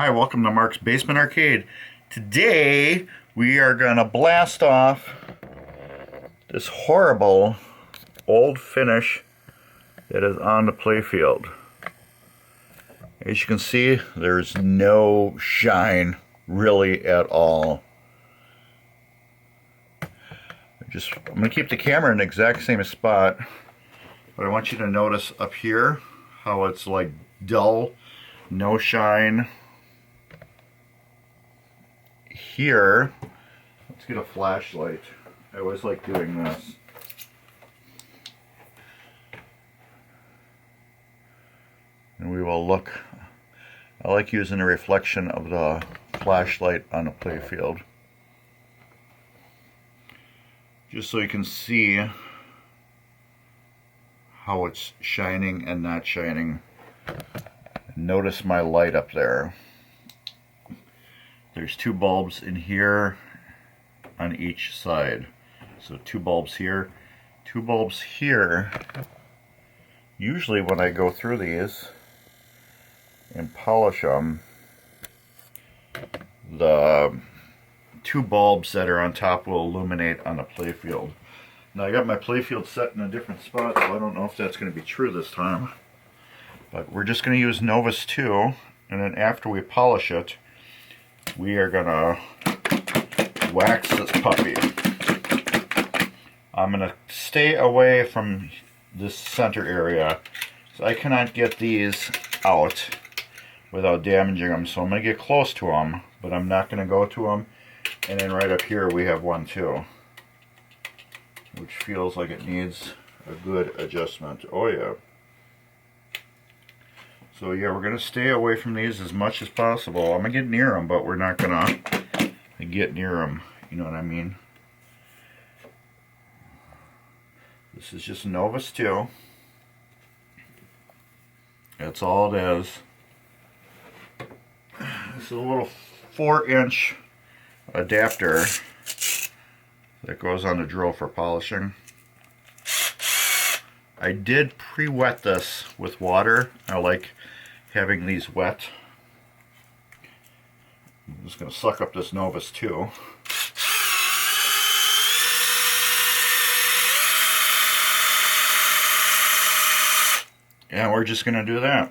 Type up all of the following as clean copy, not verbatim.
Hi, welcome to Mark's Basement Arcade. Today we are gonna blast off this horrible old finish that is on the playfield. As you can see, there's no shine really at all. I'm gonna keep the camera in the exact same spot, but I want you to notice up here how it's like dull, no shine. Here, let's get a flashlight. I always like doing this. And we will look. I like using the reflection of the flashlight on the playfield, just so you can see how it's shining and not shining. Notice my light up there. There's two bulbs in here on each side. So two bulbs here, two bulbs here. Usually when I go through these and polish them, the two bulbs that are on top will illuminate on the playfield. Now I got my playfield set in a different spot, so I don't know if that's going to be true this time. But we're just going to use Novus 2, and then after we polish it, we are gonna wax this puppy. I'm gonna stay away from this center area, so I cannot get these out without damaging them. So I'm gonna get close to them, but I'm not gonna go to them. And then right up here we have one too, which feels like it needs a good adjustment. Oh yeah. So yeah, we're going to stay away from these as much as possible. I'm going to get near them, but we're not going to get near them. You know what I mean? This is just Novus 2. That's all it is. This is a little 4-inch adapter that goes on the drill for polishing. I did pre-wet this with water. I like having these wet. I'm just going to suck up this Novus 2. And we're just going to do that.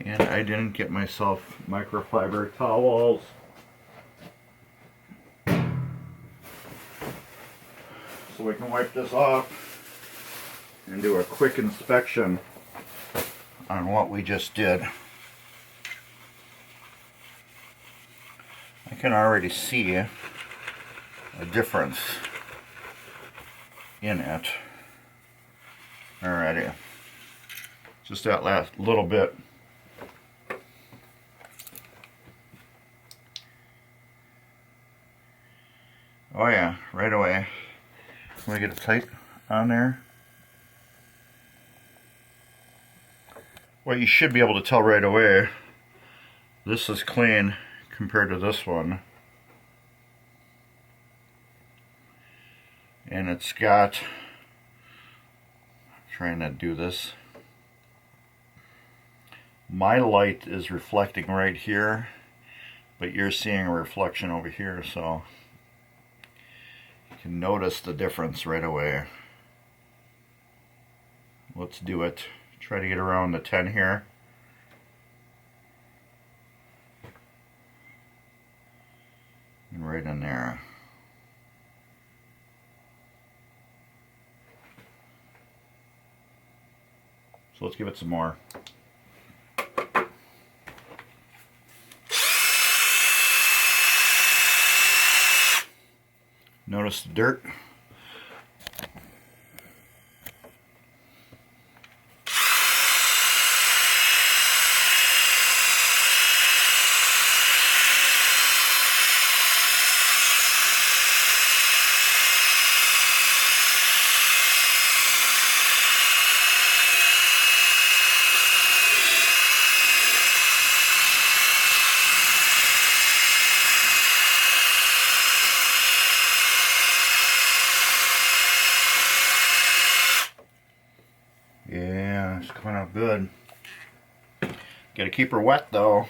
And I didn't get myself microfiber towels. So we can wipe this off and do a quick inspection on what we just did. I can already see a difference in it. Alrighty. Just that last little bit. Oh yeah, right away. Can we get it tight on there? Well, you should be able to tell right away. This is clean compared to this one. And it's got, I'm trying to do this. My light is reflecting right here, but you're seeing a reflection over here, so you can notice the difference right away. Let's do it. Try to get around the 10 here. And right in there. So let's give it some more. Notice the dirt. it's coming out good. Gotta keep her wet though.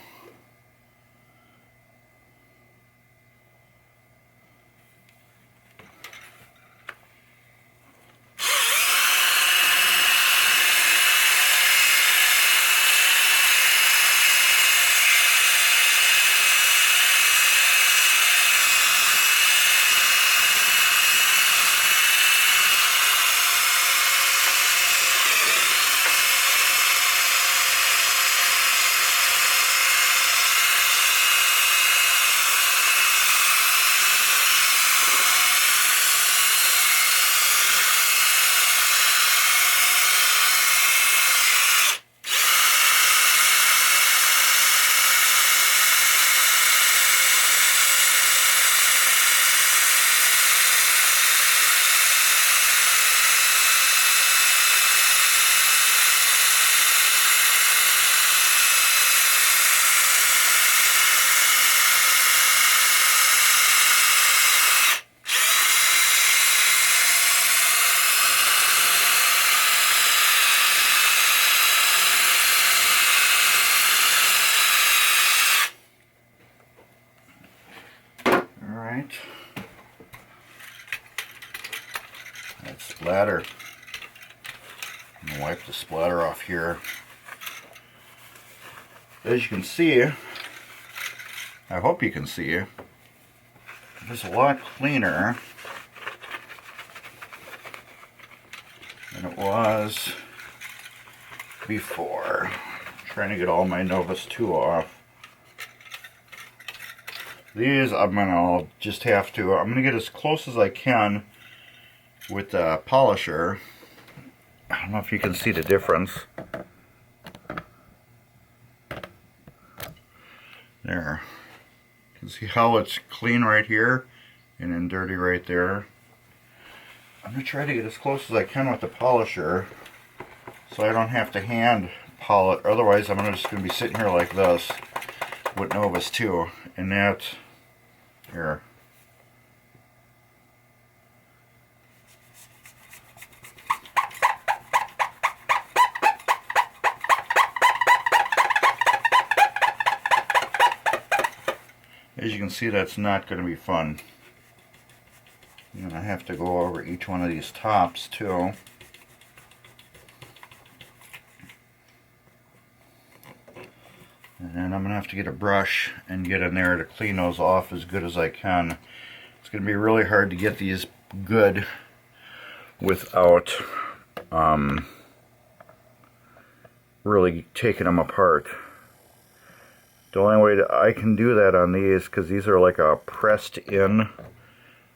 Alright. That splatter. I'm going to wipe the splatter off here. As you can see, I hope you can see, it's a lot cleaner than it was before. I'm trying to get all my Novus 2 off. These I'm gonna just have to, I'm gonna get as close as I can with the polisher. I don't know if you can see the difference. There. You can see how it's clean right here and then dirty right there. I'm gonna try to get as close as I can with the polisher so I don't have to hand polish. Otherwise I'm just gonna be sitting here like this with Novus 2, and that here. As you can see, that's not going to be fun. I'm going to have to go over each one of these tops too. And then I'm going to have to get a brush and get in there to clean those off as good as I can. It's going to be really hard to get these good without really taking them apart. The only way that I can do that on these, because these are like a pressed in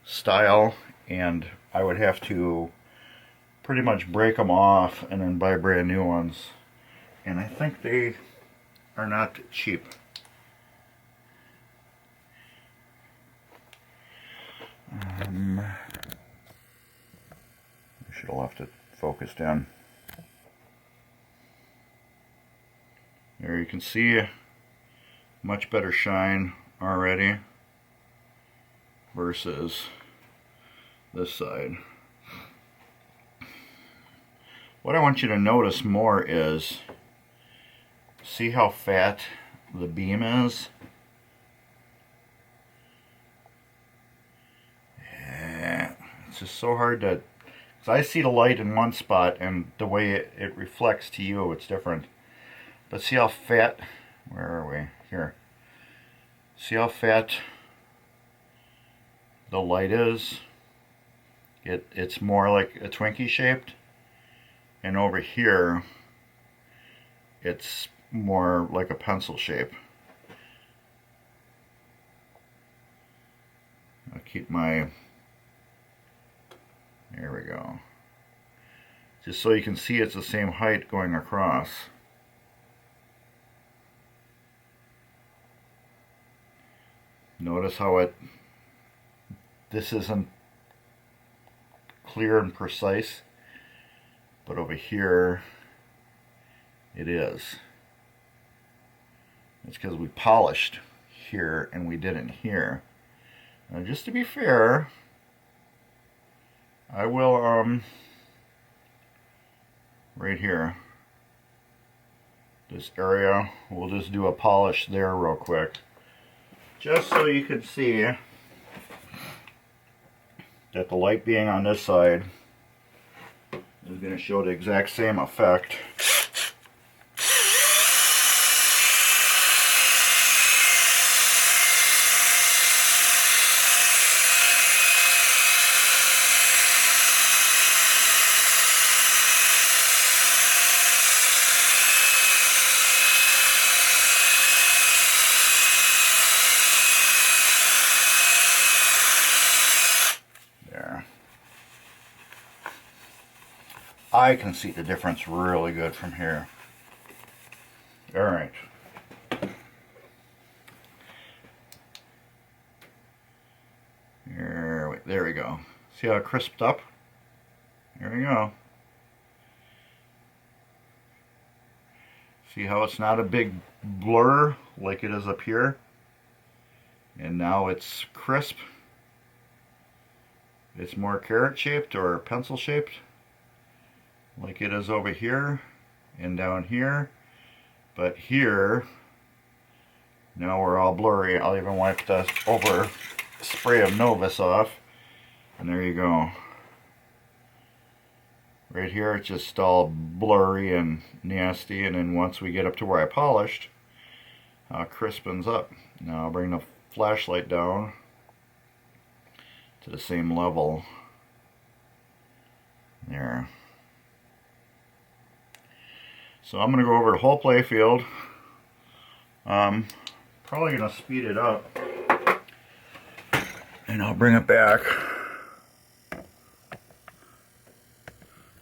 style, and I would have to pretty much break them off and then buy brand new ones. And I think they are not cheap. I should have left it focused in. There you can see much better shine already versus this side. What I want you to notice more is, see how fat the beam is? Yeah, it's just so hard to, because I see the light in one spot and the way it reflects to you, it's different. But see how fat, where are we? Here. See how fat the light is? It's more like a Twinkie shaped. And over here, it's more like a pencil shape. I'll keep my, there we go. Just so you can see it's the same height going across. Notice how this isn't clear and precise, but over here it is. It's because we polished here and we didn't here. Now, just to be fair, I will right here, this area. We'll just do a polish there real quick, just so you can see that the light being on this side is going to show the exact same effect. I can see the difference really good from here. Alright. There we go. See how it crisped up? There we go. See how it's not a big blur like it is up here? And now it's crisp. It's more carrot shaped or pencil shaped, like it is over here and down here. But here, now we're all blurry. I'll even wipe the over spray of Novus off, and there you go. Right here it's just all blurry and nasty, and then once we get up to where I polished, crispens up. Now I'll bring the flashlight down to the same level. There. So I'm going to go over the whole play field. Probably going to speed it up, and I'll bring it back.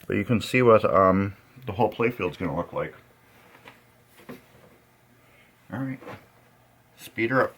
But you can see what the whole play field is going to look like. Alright, speed her up.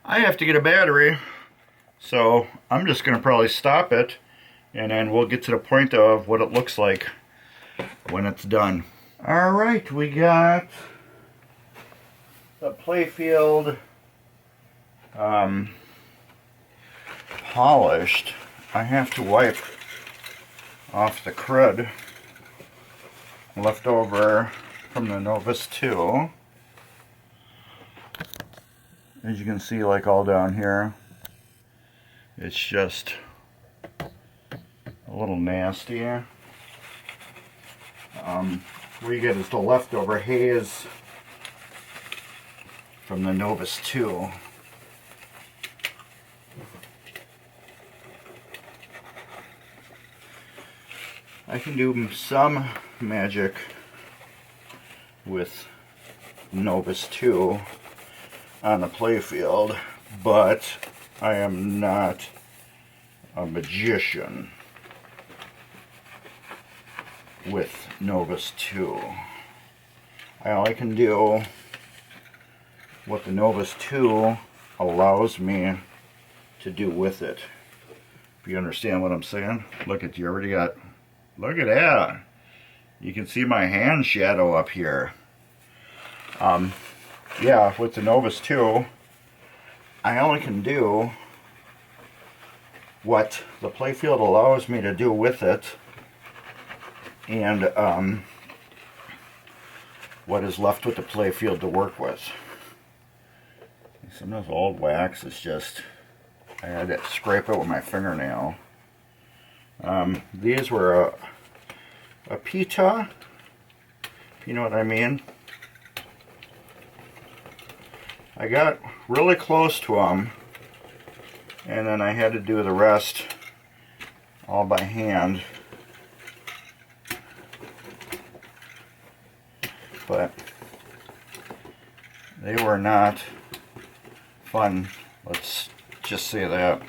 I have to get a battery, so I'm just going to probably stop it, and then we'll get to the point of what it looks like when it's done. Alright, we got the playfield polished. I have to wipe off the crud left over from the Novus 2. As you can see, like all down here, it's just a little nasty. What you get is the leftover haze from the Novus 2. I can do some magic with Novus 2 on the playfield, but I am not a magician with Novus 2. I only can do what the Novus 2 allows me to do with it. If you understand what I'm saying. Look at you already got, look at that. You can see my hand shadow up here. Yeah, with the Novus 2, I only can do what the playfield allows me to do with it, and what is left with the playfield to work with. Some of this old wax is just, I had to scrape it with my fingernail. These were a pita, if you know what I mean. I got really close to them, and then I had to do the rest all by hand. But they were not fun, let's just say that.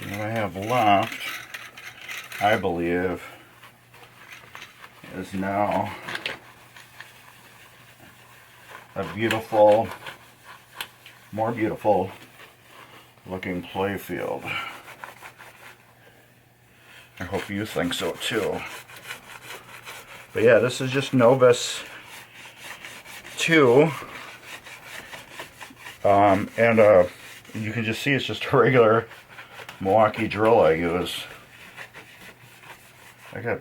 And what I have left, I believe, is now a beautiful, more beautiful looking play field. I hope you think so too. But yeah, this is just Novus 2. You can just see it's just a regular Milwaukee drill I use. I got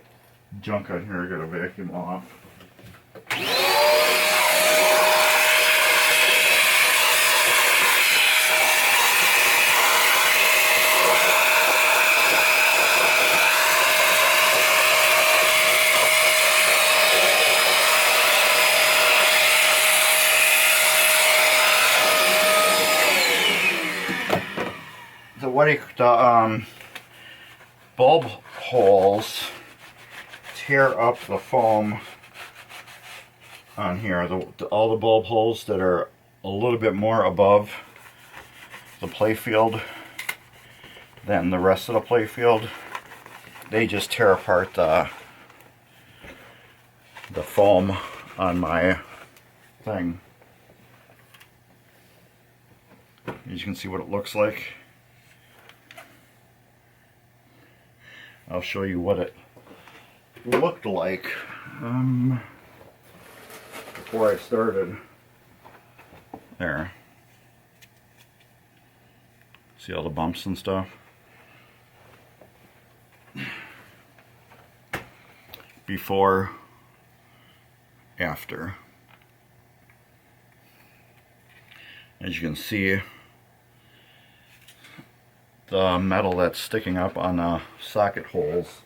junk on here I gotta vacuum off. The bulb holes tear up the foam on here. All the bulb holes that are a little bit more above the play field than the rest of the play field, they just tear apart the foam on my thing. As you can see what it looks like. I'll show you what it looked like before I started. There. See all the bumps and stuff? Before, after. As you can see, the metal that's sticking up on the socket holes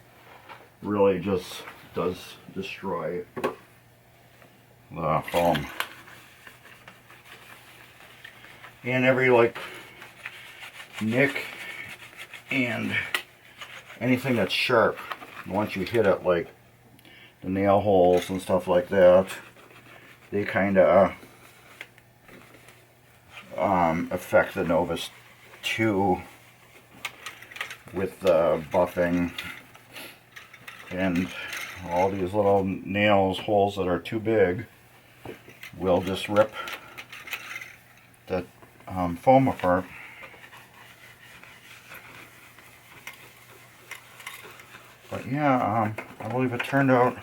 really just does destroy the foam. And every like nick and anything that's sharp, once you hit it, like the nail holes and stuff like that, they kind of affect the Novus 2 with the buffing, and all these little nails, holes that are too big, will just rip the foam apart. But yeah, I believe it turned out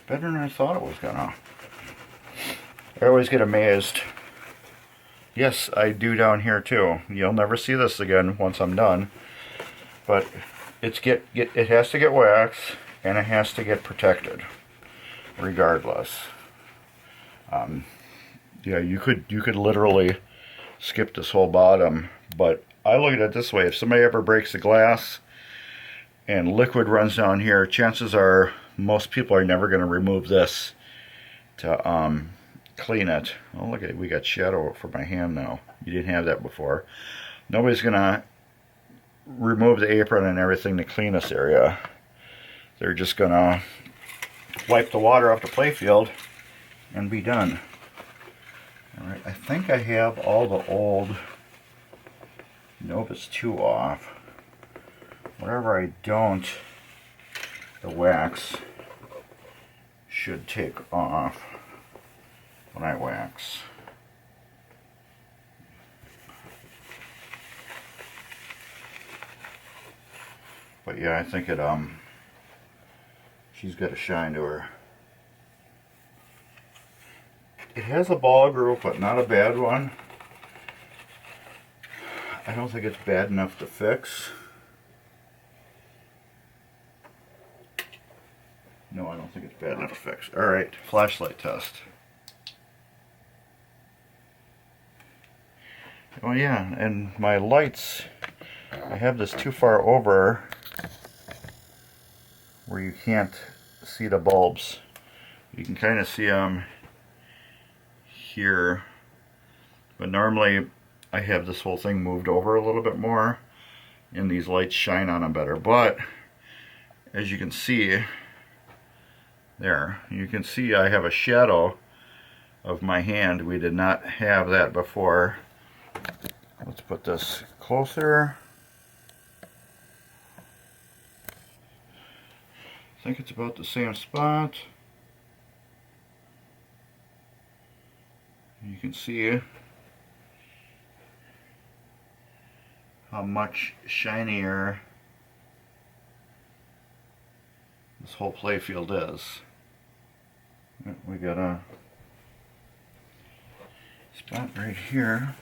better than I thought it was gonna. I always get amazed. Yes, I do down here too. You'll never see this again once I'm done. But it has to get waxed, and it has to get protected, regardless. Yeah, you could literally skip this whole bottom. But I look at it this way: if somebody ever breaks the glass and liquid runs down here, chances are most people are never going to remove this to clean it. Oh, look at it. We got shadow for my hand now. You didn't have that before. Nobody's going to remove the apron and everything to clean this area. They're just going to wipe the water off the playfield and be done. Alright, I think I have all the old Novus 2 off. Whatever I don't, the wax should take off when I wax. But yeah, I think it she's got a shine to her. It has a ball groove, but not a bad one. I don't think it's bad enough to fix. No, I don't think it's bad enough to fix. Alright, flashlight test. Oh yeah, and my lights, I have this too far over where you can't see the bulbs. You can kind of see them here, but normally I have this whole thing moved over a little bit more and these lights shine on them better. But as you can see there, you can see I have a shadow of my hand. We did not have that before. Let's put this closer. I think it's about the same spot. You can see how much shinier this whole playfield is. We got a spot right here.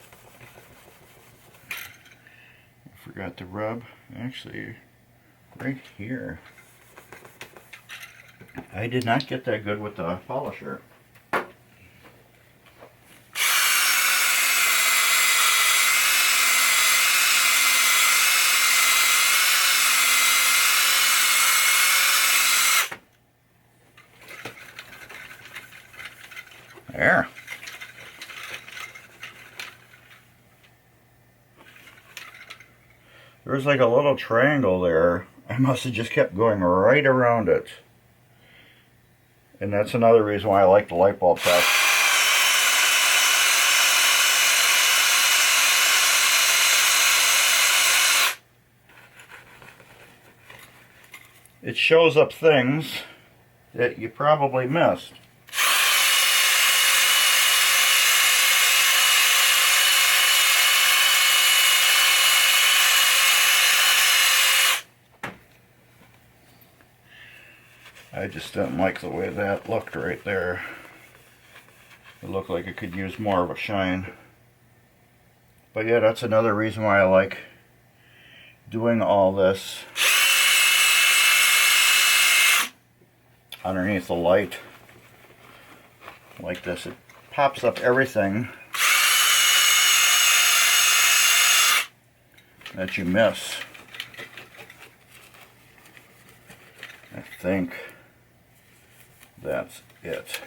I forgot to rub. Actually, right here. I did not get that good with the polisher. There. There's like a little triangle there. I must have just kept going right around it. And that's another reason why I like the light bulb test. It shows up things that you probably missed. I just didn't like the way that looked right there. It looked like it could use more of a shine. But yeah, that's another reason why I like doing all this underneath the light like this. It pops up everything that you miss. I think that's it.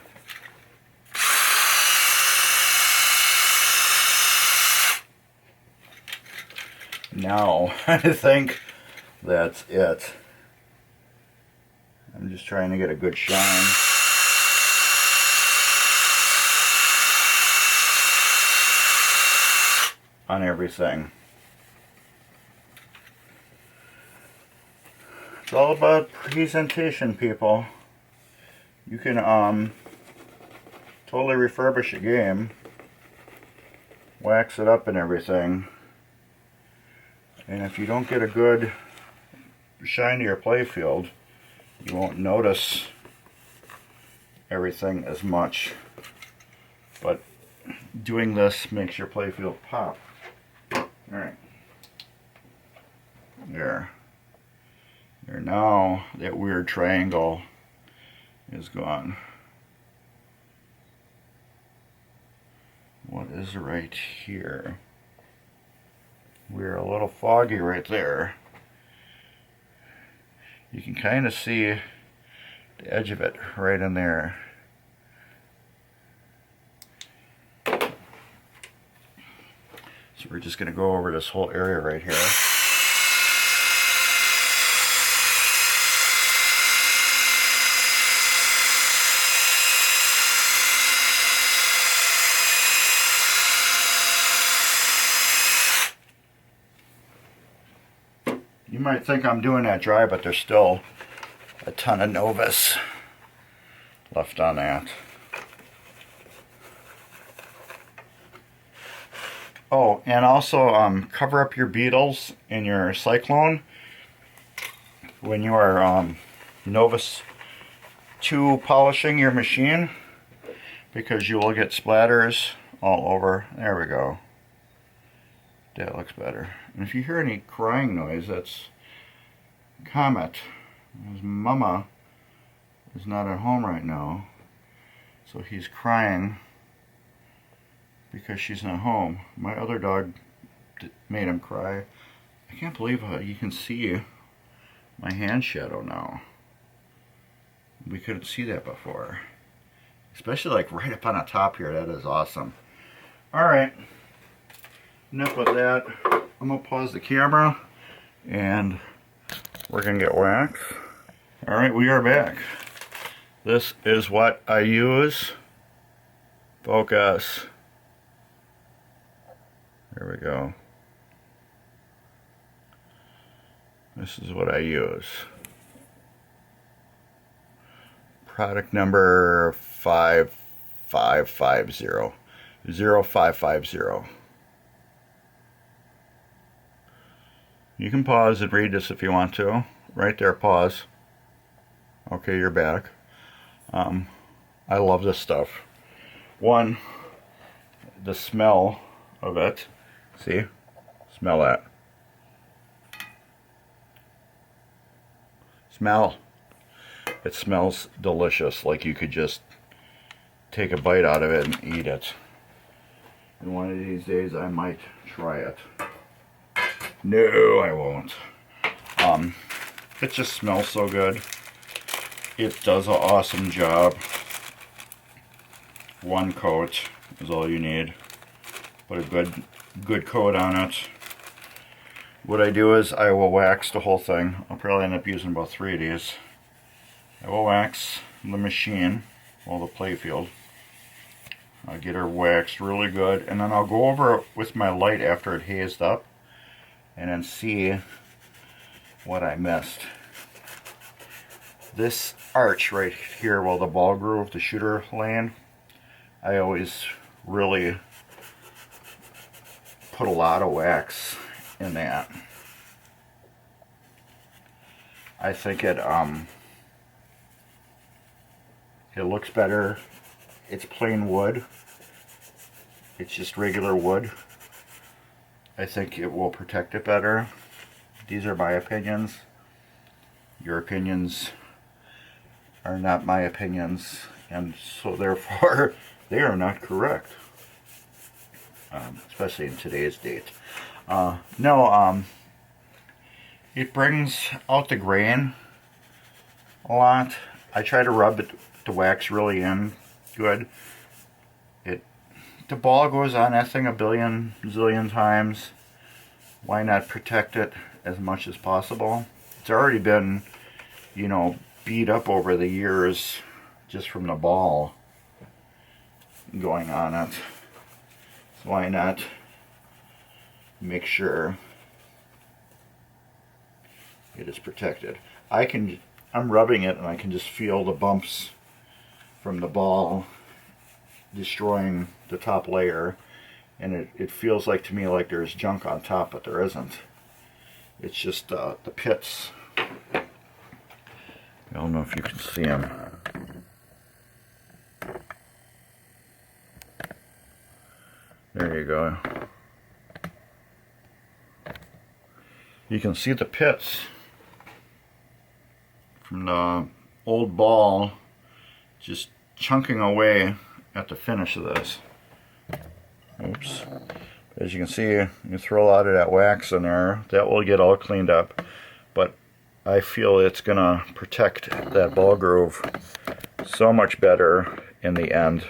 Now, I think that's it. I'm just trying to get a good shine. On everything. It's all about presentation, people. You can totally refurbish a game, wax it up and everything, and if you don't get a good shine to your playfield, you won't notice everything as much. But doing this makes your playfield pop. Alright. There. There, now that weird triangle is gone. What is right here? We're a little foggy right there. You can kind of see the edge of it right in there. So we're just going to go over this whole area right here. You might think I'm doing that dry, but there's still a ton of Novus left on that. Oh, and also cover up your beetles in your Cyclone when you are Novus 2 polishing your machine, because you will get splatters all over. There we go. That looks better. And if you hear any crying noise, that's Comet. His mama is not at home right now, so he's crying because she's not home. My other dog made him cry. I can't believe how you can see my hand shadow now. We couldn't see that before. Especially like right up on the top here. That is awesome. Alright. Enough with that. I'm going to pause the camera and we're going to get wax. Alright, we are back. This is what I use. Focus. There we go. This is what I use. Product number 5550. 0550. You can pause and read this if you want to. Right there, pause. Okay, you're back. I love this stuff. One, the smell of it. See? Smell that. Smell. It smells delicious, like you could just take a bite out of it and eat it. And one of these days I might try it. No, I won't. It just smells so good. It does an awesome job. One coat is all you need. Put a good coat on it. What I do is I will wax the whole thing. I'll probably end up using about 3 of these. I will wax the machine, or the playfield. I'll get her waxed really good, and then I'll go over it with my light after it hazed up, and then see what I missed. This arch right here, while the ball groove, the shooter lane, I always really put a lot of wax in that. I think it looks better. It's plain wood. It's just regular wood. I think it will protect it better. These are my opinions. Your opinions are not my opinions, and so therefore they are not correct. Especially in today's date. It brings out the grain a lot. I try to rub the wax really in good. The ball goes on that thing a billion, zillion times. Why not protect it as much as possible? It's already been, you know, beat up over the years just from the ball going on it. So why not make sure it is protected? I'm rubbing it and I can just feel the bumps from the ball destroying the top layer, and it feels like to me like there's junk on top, but there isn't. It's just the pits. I don't know if you can see them. There you go. You can see the pits from the old ball just chunking away at the finish of this. Oops. As you can see, you throw a lot of that wax in there. That will get all cleaned up. But I feel it's going to protect that ball groove so much better in the end.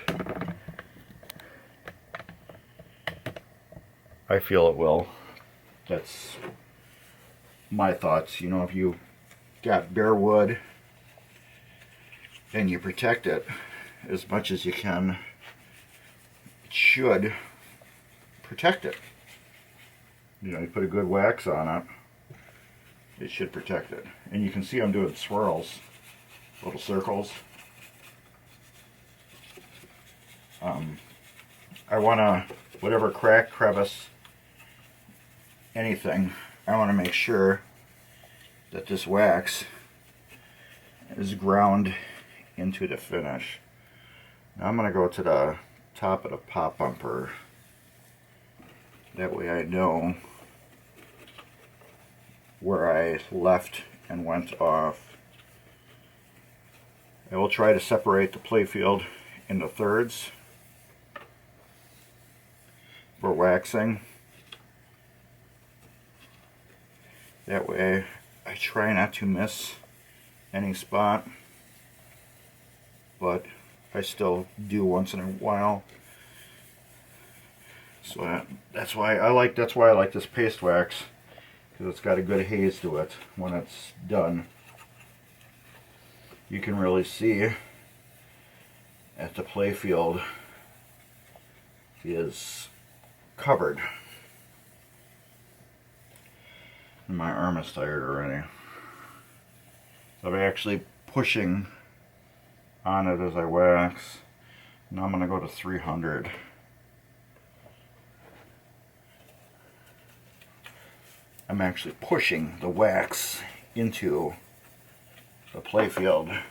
I feel it will. That's my thoughts. You know, if you got bare wood and you protect it as much as you can, it should protect it. You know, you put a good wax on it, it should protect it. And you can see I'm doing swirls, little circles. I want to, whatever crack, crevice, anything, I want to make sure that this wax is ground into the finish. Now I'm going to go to the top of the pop bumper. That way I know where I left and went off. I will try to separate the playfield into thirds for waxing. That way I try not to miss any spot, but I still do once in a while. So that's why I like this paste wax, because it's got a good haze to it when it's done. You can really see that the playfield is covered. And my arm is tired already. So I'm actually pushing on it as I wax. Now I'm going to go to 300. I'm actually pushing the wax into the playfield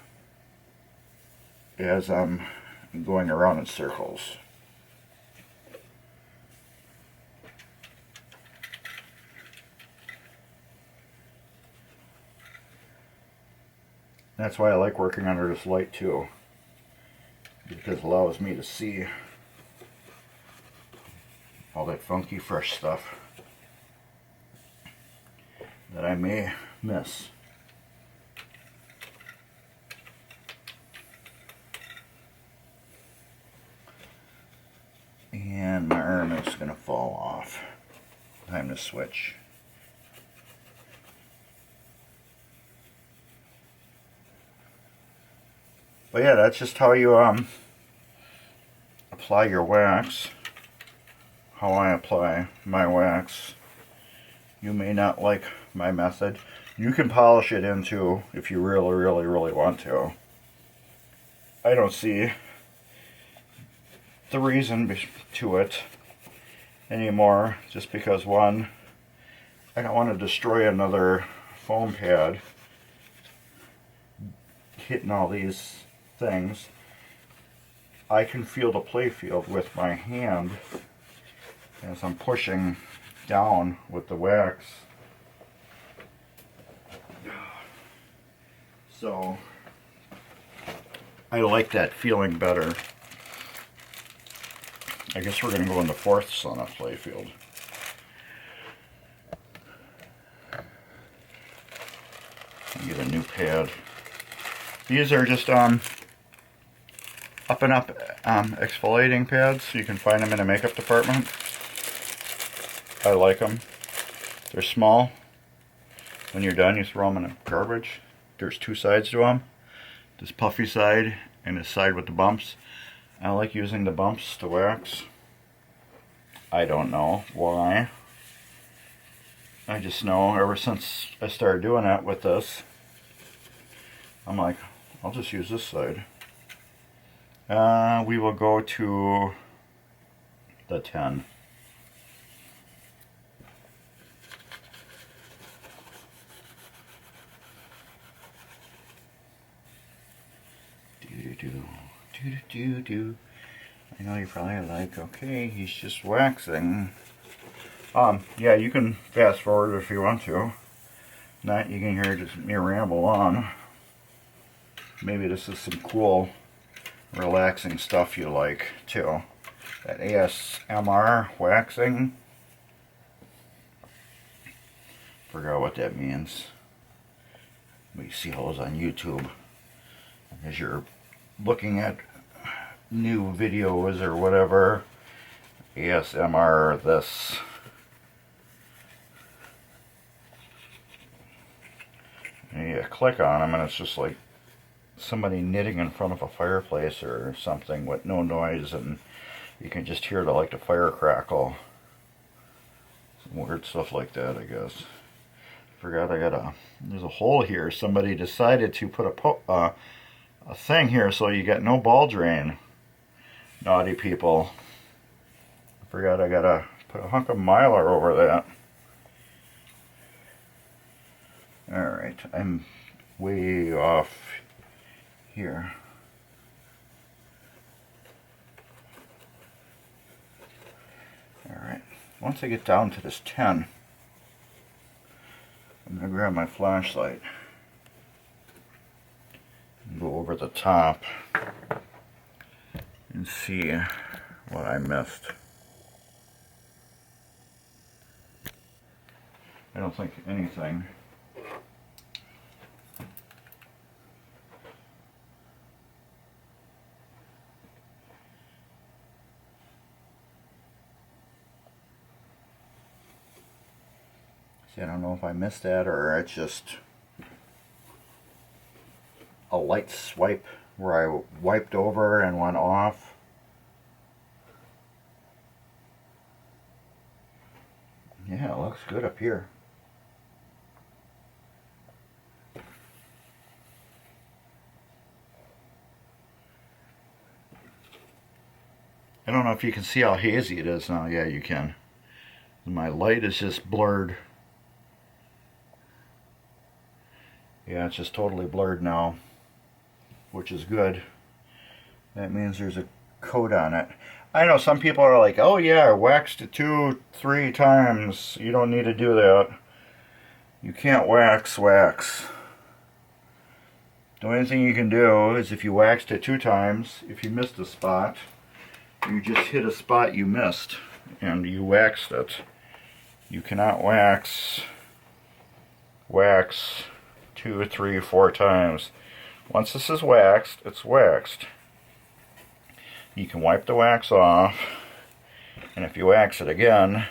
as I'm going around in circles. That's why I like working under this light too, because it allows me to see all that funky fresh stuff that I may miss. And my arm is going to fall off. Time to switch. But yeah, that's just how you apply your wax. How I apply my wax. You may not like my method. You can polish it in too if you really want to. I don't see the reason to it anymore, just because, one, I don't want to destroy another foam pad hitting all these things. I can feel the playfield with my hand as I'm pushing down with the wax. So I like that feeling better. I guess we're going to go into fourths on a playfield. Get a new pad. These are just up and up exfoliating pads. You can find them in a makeup department. I like them. They're small. When you're done, you throw them in the garbage. There's two sides to them. This puffy side and this side with the bumps. I like using the bumps to wax. I don't know why. I just know ever since I started doing that with this, I'm like, I'll just use this side. We will go to the 10. Do. I know you're probably like, okay, he's just waxing. Yeah, you can fast forward if you want to. Not, you can hear just me ramble on. Maybe this is some cool, relaxing stuff you like too. That ASMR waxing. Forgot what that means. We see those on YouTube as you're looking at new videos or whatever. ASMR this. And you click on them and it's just like somebody knitting in front of a fireplace or something with no noise, and you can just hear the fire crackle. Some weird stuff like that, I guess. Forgot there's a hole here. Somebody decided to put a thing here so you get no ball drain. Naughty people. I forgot I gotta put a hunk of mylar over that. Alright, I'm way off here. Alright, once I get down to this 10, I'm going to grab my flashlight. Go over the top and see what I missed. I don't think anything. See, I don't know if I missed that or it's just a light swipe where I wiped over and went off. Yeah, it looks good up here. I don't know if you can see how hazy it is now. Yeah, you can. My light is just blurred. Yeah, it's just totally blurred now, which is good. That means there's a coat on it. I know some people are like, oh yeah, I waxed it 2-3 times. You don't need to do that. You can't wax. The only thing you can do is if you waxed it 2 times, if you missed a spot, you just hit a spot you missed and you waxed it. You cannot wax 2, 3, 4 times. Once this is waxed, it's waxed. You can wipe the wax off, and if you wax it again,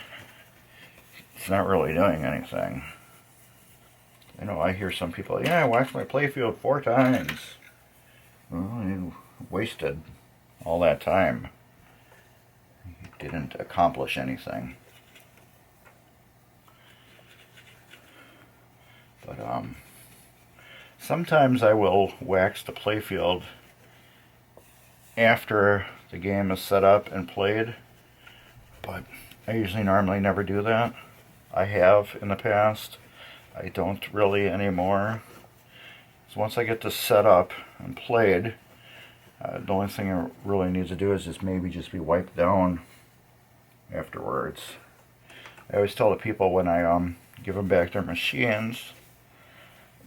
it's not really doing anything. I know I hear some people, yeah, I waxed my playfield 4 times. Well, you wasted all that time. You didn't accomplish anything. But sometimes I will wax the playfield after the game is set up and played, but I usually normally never do that. I have in the past. I don't really anymore. So once I get this set up and played, the only thing I really need to do is just maybe just be wiped down afterwards. I always tell the people when I give them back their machines,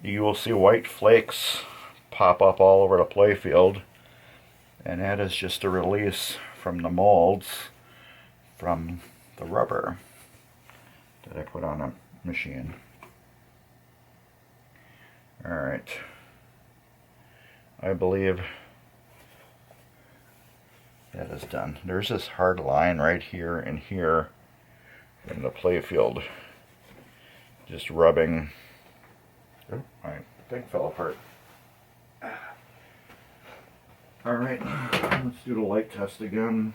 you will see white flakes pop up all over the playfield, and that is just a release from the molds from the rubber that I put on a machine. Alright, I believe that is done. There's this hard line right here and here in the playfield, just rubbing. Oh, my thing fell apart. Alright, let's do the light test again.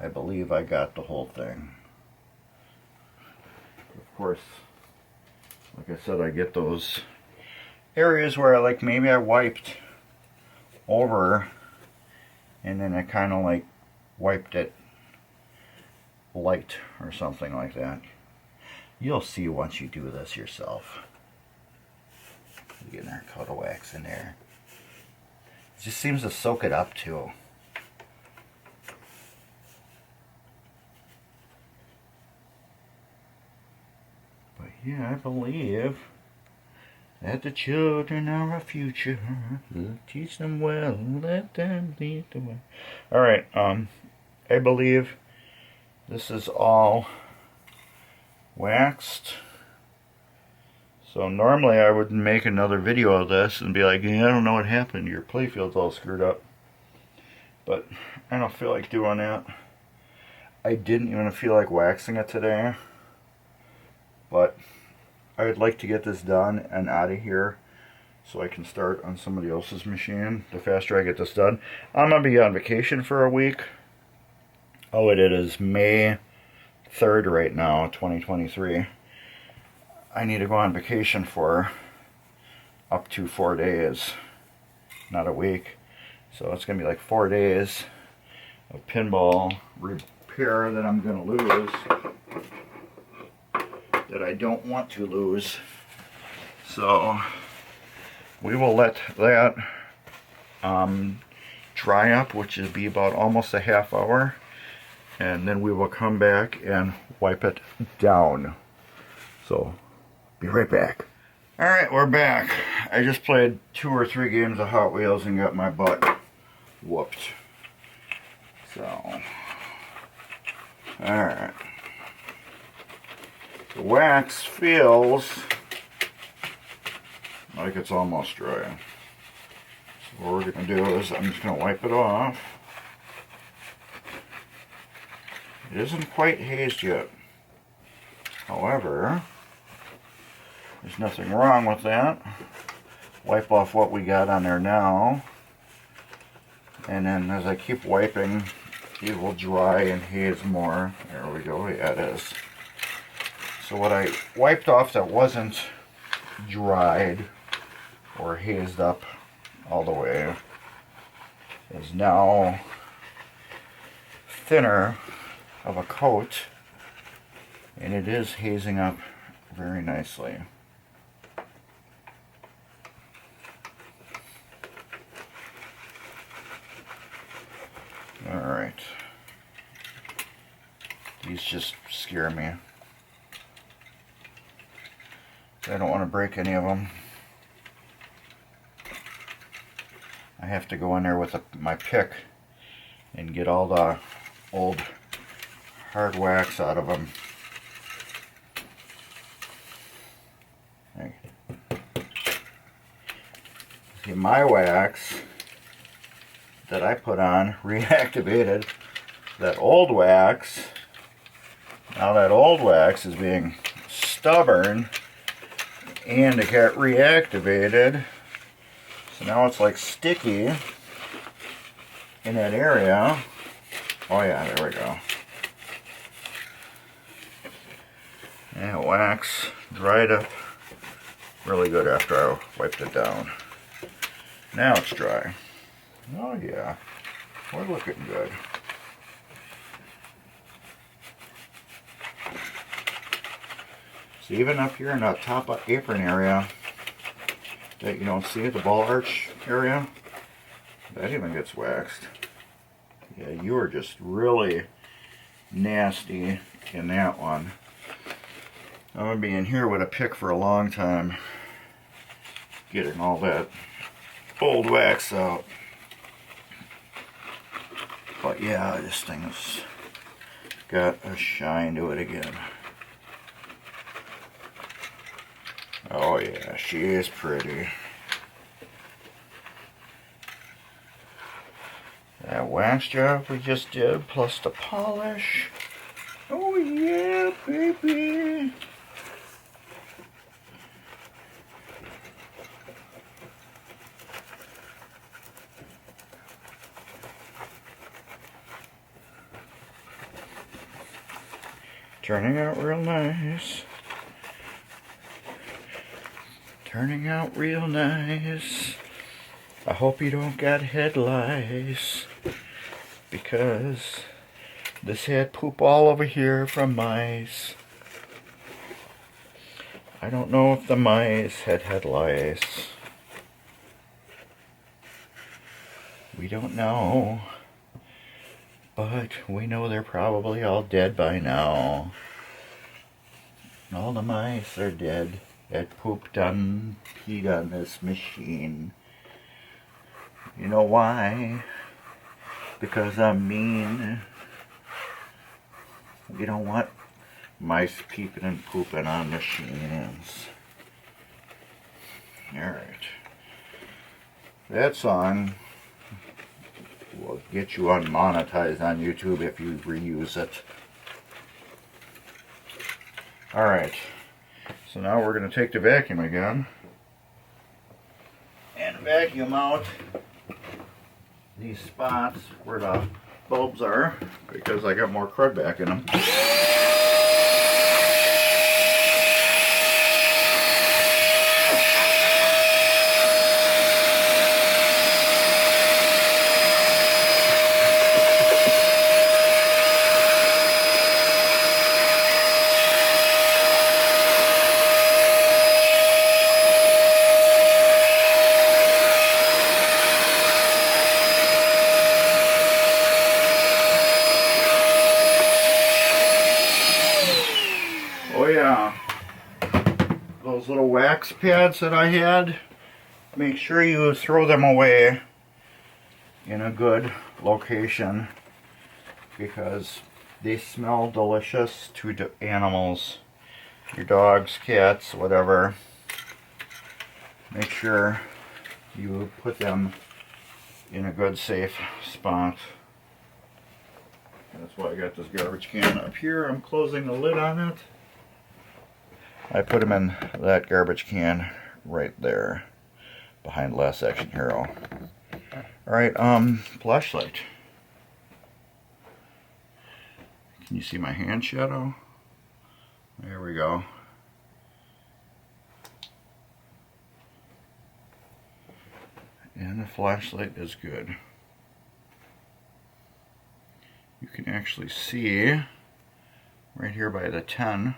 I believe I got the whole thing. Of course, like I said, I get those areas where like maybe I wiped over and then I kind of like wiped it light or something like that. You'll see once you do this yourself. Getting our coat of wax in there. It just seems to soak it up too. But yeah, I believe that the children are our future. Teach them well, let them lead the way. Alright, I believe this is all waxed. So normally I would make another video of this and be like, yeah, I don't know what happened, your playfield's all screwed up. But I don't feel like doing that. I didn't even feel like waxing it today. But I would like to get this done and out of here so I can start on somebody else's machine. The faster I get this done. I'm going to be on vacation for a week. Oh, it is May 3rd right now, 2023. I need to go on vacation for up to 4 days, not a week. So it's going to be like 4 days of pinball repair that I'm going to lose, that I don't want to lose. So we will let that dry up, which would be about almost a half hour, and then we will come back and wipe it down. So be right back. Alright, we're back. I just played 2 or 3 games of Hot Wheels and got my butt whooped. So, alright. The wax feels like it's almost dry. So what we're going to do is I'm just going to wipe it off. It isn't quite hazed yet. However, there's nothing wrong with that. Wipe off what we got on there now. And then as I keep wiping, it will dry and haze more. There we go, yeah it is. So what I wiped off that wasn't dried or hazed up all the way is now thinner of a coat, and it is hazing up very nicely. Alright. These just scare me. I don't want to break any of them. I have to go in there with my pick and get all the old hard wax out of them. See, my wax that I put on reactivated that old wax. Now that old wax is being stubborn and it got reactivated. So now it's like sticky in that area. Oh yeah, there we go. And wax dried up really good after I wiped it down. Now it's dry. Oh yeah, we're looking good. So even up here in the top apron area that you don't see, the ball arch area, that even gets waxed. Yeah, you are just really nasty in that one. I'm going to be in here with a pick for a long time, getting all that old wax out. But yeah, this thing's got a shine to it again. Oh yeah, she is pretty. That wax job we just did, plus the polish. Oh yeah, baby. Turning out real nice. Turning out real nice. I hope you don't got head lice, because this had poop all over here from mice. I don't know if the mice had head lice. We don't know. But we know they're probably all dead by now. All the mice are dead that pooped on, peed on this machine. You know why? Because I'm mean. We don't want mice peeping and pooping on machines. Alright. That song will get you unmonetized on YouTube if you reuse it. Alright, so now we're going to take the vacuum again and vacuum out these spots where the bulbs are, because I got more crud back in them. those little wax pads that I had, make sure you throw them away in a good location because they smell delicious to animals, your dogs, cats, whatever. Make sure you put them in a good safe spot. That's why I got this garbage can up here. I'm closing the lid on it. I put them in that garbage can right there behind Last Action Hero. Alright, flashlight. Can you see my hand shadow? There we go. And the flashlight is good. You can actually see right here by the 10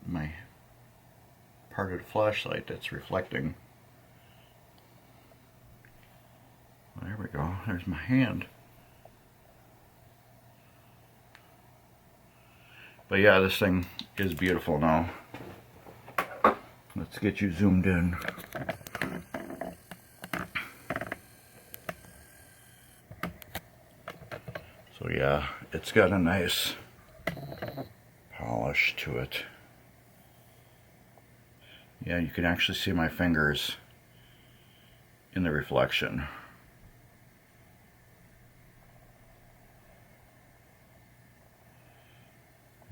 my part of the flashlight that's reflecting. There we go. There's my hand. But yeah, this thing is beautiful now. Let's get you zoomed in. So yeah, it's got a nice polish to it. Yeah, you can actually see my fingers in the reflection.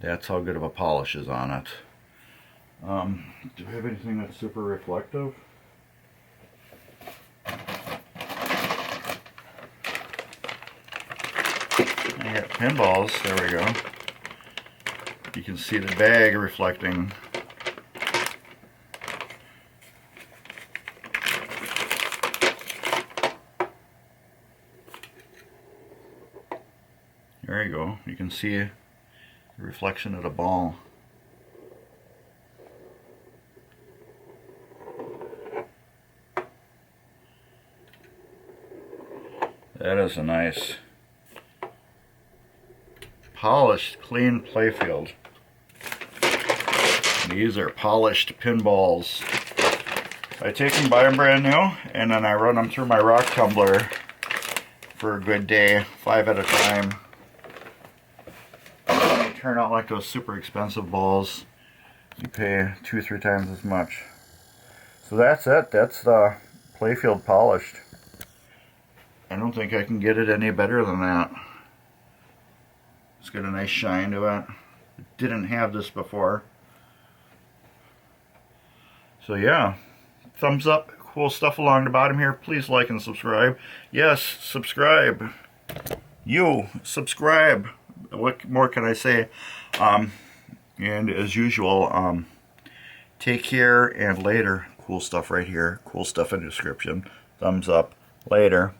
That's how good of a polish is on it. Do I have anything that's super reflective? I got pinballs, there we go. You can see the bag reflecting. There you go, you can see the reflection of the ball. That is a nice polished, clean playfield. These are polished pinballs. I take them, buy them brand new, and then I run them through my rock tumbler for a good day, 5 at a time. They turn out like those super expensive balls. You pay 2-3 times as much. So that's it. That's the playfield polished. I don't think I can get it any better than that. It's got a nice shine to it. It didn't have this before. So yeah, thumbs up, cool stuff along the bottom here. Please like and subscribe. Yes, subscribe. You, subscribe. What more can I say? And as usual, take care and later. Cool stuff right here. Cool stuff in the description. Thumbs up. Later.